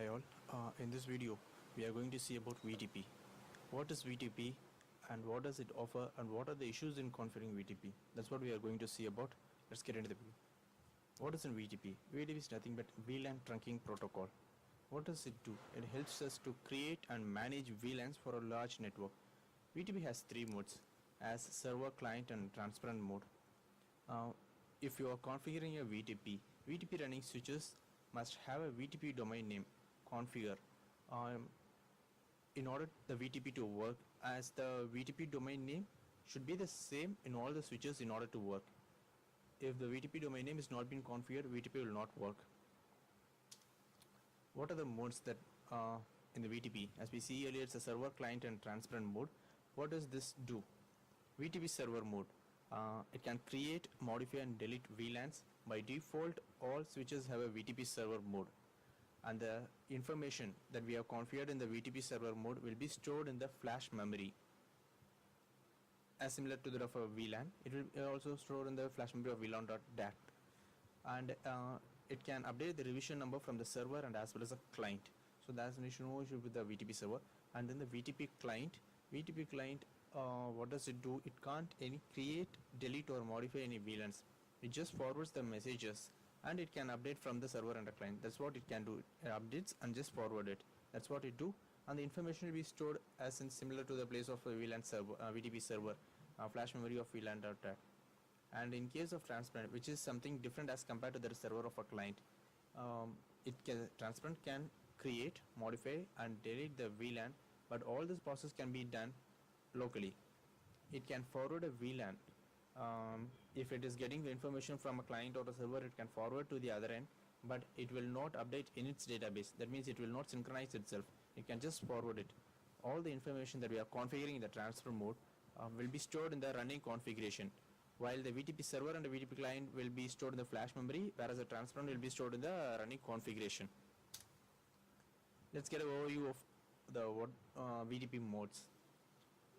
Hi all, in this video we are going to see about VTP. What is VTP and what does it offer and what are the issues in configuring VTP? That's what we are going to see about. Let's get into the video. What is in VTP? VTP is nothing but VLAN Trunking protocol. What does it do? It helps us to create and manage VLANs for a large network. VTP has three modes as server, client and transparent mode. If you are configuring a VTP running switches must have a VTP domain name configure in order the VTP to work, as the VTP domain name should be the same in all the switches in order to work. If the VTP domain name is not been configured, VTP will not work. What are the modes that in the VTP? As we see earlier, it's a server, client and transparent mode. What does this do? VTP server mode. It can create, modify and delete VLANs. By default, all switches have a VTP server mode, and the information that we have configured in the VTP server mode will be stored in the flash memory. As similar to that of a VLAN, it will be also stored in the flash memory of VLAN.dat, and it can update the revision number from the server and as well as a client. So that's an issue with the VTP server. And then the VTP client. What does it do? It can't create, delete or modify any VLANs. It just forwards the messages and it can update from the server and the client. That's what it can do. It updates and just forward it. That's what it do. And the information will be stored as in similar to the place of a VLAN server, VTP server, flash memory of VLAN.dat. And in case of transparent, which is something different as compared to the server of a client, transparent can create, modify and delete the VLAN, but all this process can be done locally. It can forward a VLAN. If it is getting the information from a client or a server, it can forward to the other end, but it will not update in its database. That means it will not synchronize itself. It can just forward it. All the information that we are configuring in the transfer mode will be stored in the running configuration, while the VTP server and the VTP client will be stored in the flash memory, whereas the transparent will be stored in the running configuration. Let's get an overview of the VTP modes.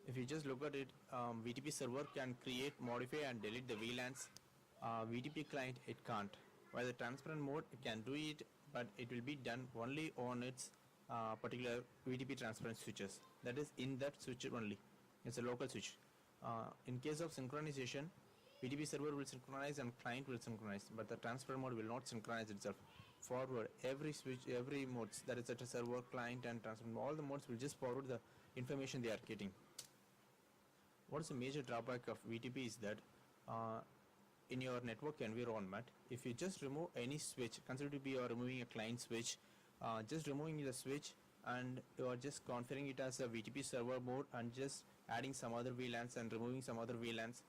If you just look at it, VTP server can create, modify and delete the VLANs. VTP client, it can't. While the transparent mode, it can do it, but it will be done only on its particular VTP transparent switches. That is in that switch only. It's a local switch. In case of synchronization, VTP server will synchronize and client will synchronize, but the transparent mode will not synchronize itself. Forward every switch, every modes, that is at a server, client and transparent, all the modes will just forward the information they are getting. What is the major drawback of VTP is that in your network environment, if you just remove any switch, consider to be you are removing a client switch, just removing the switch and you are just configuring it as a VTP server mode and just adding some other VLANs and removing some other VLANs.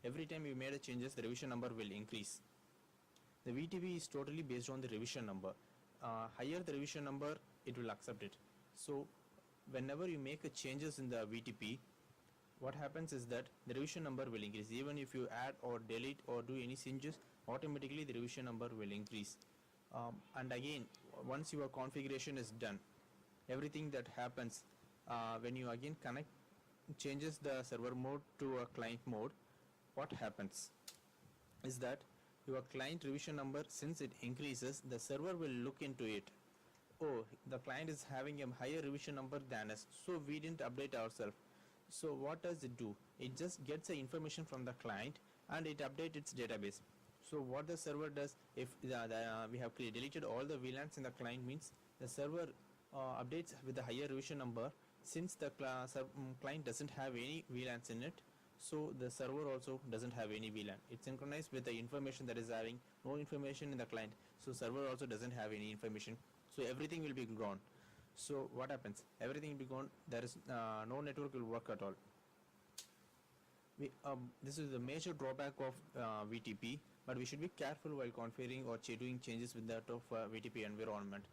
Every time you made a changes, the revision number will increase. The VTP is totally based on the revision number. Higher the revision number, it will accept it. So whenever you make a changes in the VTP, what happens is that the revision number will increase. Even if you add or delete or do any changes, automatically the revision number will increase. And again, once your configuration is done, everything that happens when you again changes the server mode to a client mode, what happens is that your client revision number, since it increases, the server will look into it. Oh, the client is having a higher revision number than us, so we didn't update ourselves. So what does it do? It just gets the information from the client and it updates its database. So what the server does, if we have deleted all the VLANs in the client, means the server updates with the higher revision number. Since the client doesn't have any VLANs in it, so the server also doesn't have any VLAN. It's synchronized with the information that is having no information in the client, so server also doesn't have any information, so everything will be gone. So what happens? Everything will be gone. There is no network will work at all. This is the major drawback of VTP, but we should be careful while configuring or doing changes with that of VTP environment.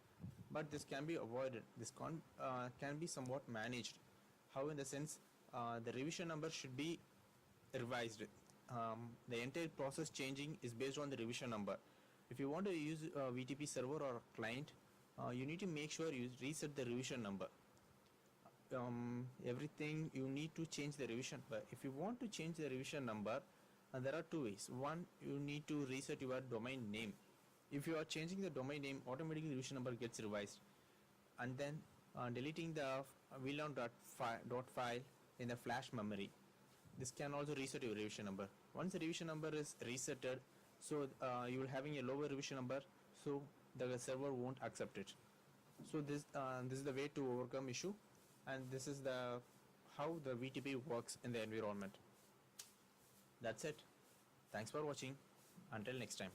But this can be avoided. This can be somewhat managed. How, in the sense, the revision number should be revised. The entire process changing is based on the revision number. If you want to use a VTP server or a client, you need to make sure you reset the revision number. Everything you need to change the revision. But if you want to change the revision number, there are two ways. One, you need to reset your domain name. If you are changing the domain name, automatically revision number gets revised. and then deleting the VLAN dot file in the flash memory. This can also reset your revision number. Once the revision number is resetted, so you will having a lower revision number, so the server won't accept it. So this is the way to overcome issue, and this is the how the VTP works in the environment. That's it. Thanks for watching. Until next time.